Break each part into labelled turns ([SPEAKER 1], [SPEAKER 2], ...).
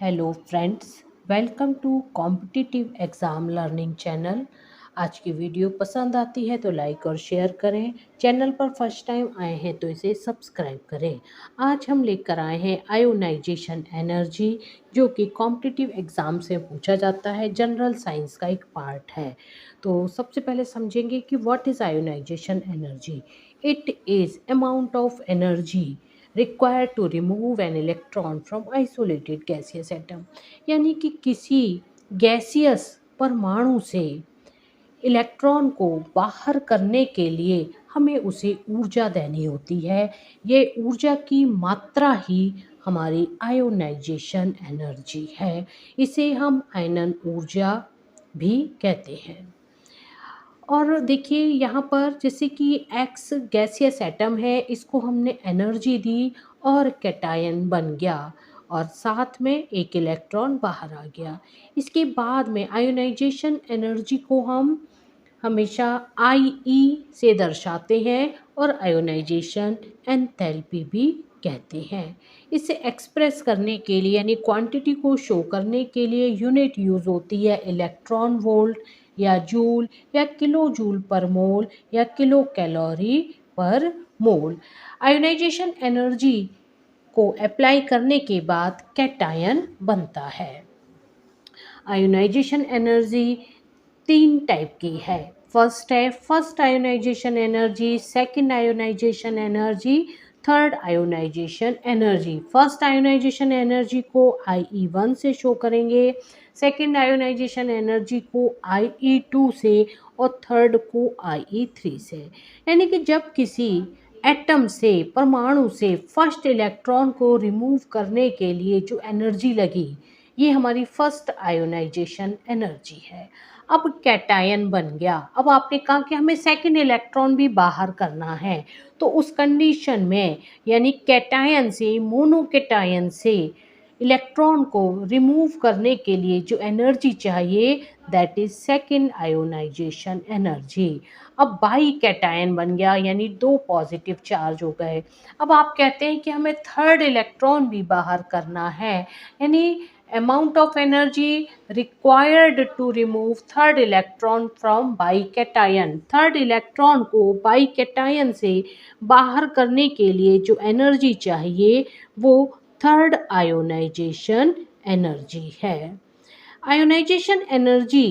[SPEAKER 1] Hello friends, welcome to competitive exam learning channel. आज की video पसंद आती है तो लाइक और शेयर करें। चैनल पर फर्स्ट टाइम आए हैं तो इसे सब्सक्राइब करें। आज हम लेकर आए हैं आयोनाइजेशन एनर्जी, जो कि कॉम्पिटिटिव एग्ज़ाम से पूछा जाता है, जनरल साइंस का एक पार्ट है। तो सबसे पहले समझेंगे कि what is ionization energy. It is amount of energy required to remove an electron from isolated gaseous atom। यानी कि किसी गैसियस परमाणु से इलेक्ट्रॉन को बाहर करने के लिए हमें उसे ऊर्जा देनी होती है। ये ऊर्जा की मात्रा ही हमारी आयोनाइजेशन एनर्जी है। इसे हम आयनन ऊर्जा भी कहते हैं। और देखिए यहाँ पर जैसे कि एक्स गैसियस एटम है, इसको हमने एनर्जी दी और कैटायन बन गया और साथ में एक इलेक्ट्रॉन बाहर आ गया। इसके बाद में आयोनाइजेशन एनर्जी को हम हमेशा आई से दर्शाते हैं और आयोनाइजेशन एंथैल्पी भी कहते हैं। इसे एक्सप्रेस करने के लिए यानी क्वांटिटी को शो करने के लिए यूनिट यूज़ होती है इलेक्ट्रॉन वोल्ट या जूल या किलो जूल पर मोल या किलो कैलोरी पर मोल। आयोनाइजेशन एनर्जी को अप्लाई करने के बाद कैटायन बनता है। आयोनाइजेशन एनर्जी तीन टाइप की है। फर्स्ट है first ionization energy, second ionization energy, third ionization energy. First ionization energy को IE1 से शो करेंगे, सेकंड आयोनाइजेशन एनर्जी को IE2 से और थर्ड को IE3 से। यानी कि जब किसी एटम से परमाणु से फर्स्ट इलेक्ट्रॉन को रिमूव करने के लिए जो एनर्जी लगी, ये हमारी फर्स्ट आयोनाइजेशन एनर्जी है। अब कैटायन बन गया। अब आपने कहा कि हमें सेकंड इलेक्ट्रॉन भी बाहर करना है, तो उस कंडीशन में यानी कैटायन से मोनोकैटायन से इलेक्ट्रॉन को रिमूव करने के लिए जो एनर्जी चाहिए, that is second ionization energy. अब बाई कैटायन बन गया यानी दो पॉजिटिव चार्ज हो गए। अब आप कहते हैं कि हमें थर्ड इलेक्ट्रॉन भी बाहर करना है, यानी amount of energy required to remove third electron from bication। Third electron को बाइकेटायन से बाहर करने के लिए जो एनर्जी चाहिए वो थर्ड आयोनाइजेशन एनर्जी है। आयोनाइजेशन एनर्जी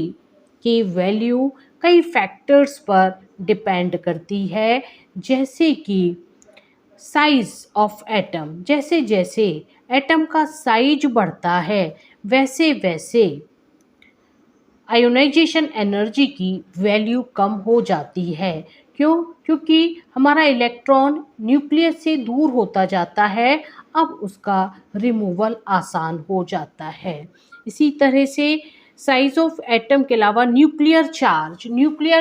[SPEAKER 1] की वैल्यू कई फैक्टर्स पर डिपेंड करती है, जैसे कि साइज ऑफ एटम। जैसे जैसे एटम का साइज बढ़ता है वैसे वैसे आयोनाइजेशन एनर्जी की वैल्यू कम हो जाती है। क्यों? क्योंकि हमारा इलेक्ट्रॉन न्यूक्लियस से दूर होता जाता है, अब उसका रिमूवल आसान हो जाता है। इसी तरह से साइज ऑफ एटम के अलावा न्यूक्लियर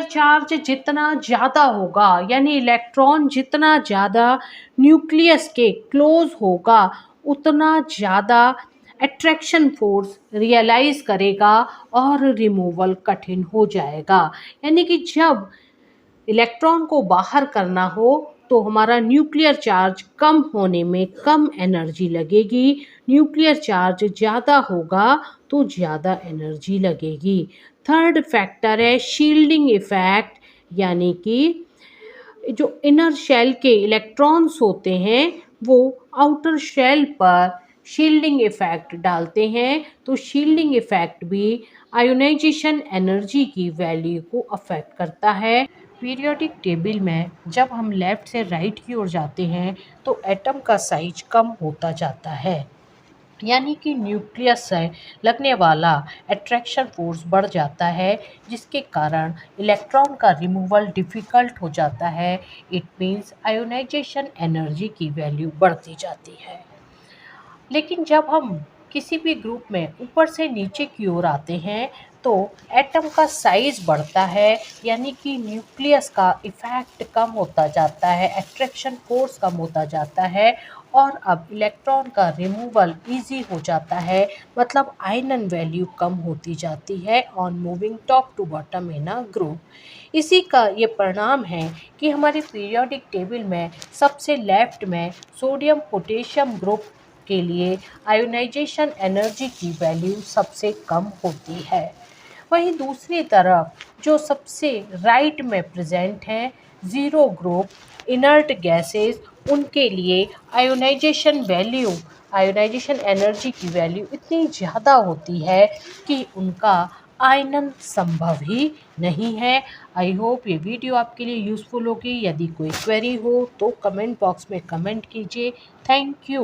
[SPEAKER 1] चार्ज जितना ज़्यादा होगा यानी इलेक्ट्रॉन जितना ज़्यादा न्यूक्लियस के क्लोज होगा उतना ज़्यादा अट्रैक्शन फोर्स रियलाइज करेगा और रिमूवल कठिन हो जाएगा। यानी कि जब इलेक्ट्रॉन को बाहर करना हो तो हमारा न्यूक्लियर चार्ज कम होने में कम एनर्जी लगेगी, न्यूक्लियर चार्ज ज़्यादा होगा तो ज़्यादा एनर्जी लगेगी। थर्ड फैक्टर है शील्डिंग इफेक्ट, यानी कि जो इनर शेल के इलेक्ट्रॉन्स होते हैं वो आउटर शेल पर शील्डिंग इफेक्ट डालते हैं, तो शील्डिंग इफेक्ट भी आयोनाइजेशन एनर्जी की वैल्यू को अफेक्ट करता है। पीरियोडिक टेबल में जब हम लेफ़्ट से राइट की ओर जाते हैं तो एटम का साइज कम होता जाता है, यानी कि न्यूक्लियस से लगने वाला अट्रैक्शन फोर्स बढ़ जाता है, जिसके कारण इलेक्ट्रॉन का रिमूवल डिफ़िकल्ट हो जाता है। इट मीन्स आयोनाइजेशन एनर्जी की वैल्यू बढ़ती जाती है। लेकिन जब हम किसी भी ग्रुप में ऊपर से नीचे की ओर आते हैं तो एटम का साइज बढ़ता है, यानी कि न्यूक्लियस का इफेक्ट कम होता जाता है, अट्रैक्शन फोर्स कम होता जाता है और अब इलेक्ट्रॉन का रिमूवल इजी हो जाता है, मतलब आयनन वैल्यू कम होती जाती है on moving top to bottom in a group. इसी का ये परिणाम है कि हमारे पीरियोडिक टेबल में सबसे लेफ्ट में सोडियम पोटेशियम ग्रुप के लिए आयोनाइजेशन एनर्जी की वैल्यू सबसे कम होती है। वहीं दूसरी तरफ जो सबसे राइट में प्रेजेंट हैं ज़ीरो ग्रुप इनर्ट गैसेस, उनके लिए आयोनाइजेशन एनर्जी की वैल्यू इतनी ज़्यादा होती है कि उनका आयनन संभव ही नहीं है। आई होप ये वीडियो आपके लिए यूज़फुल होगी। यदि कोई क्वेरी हो तो कमेंट बॉक्स में कमेंट कीजिए। Thank you.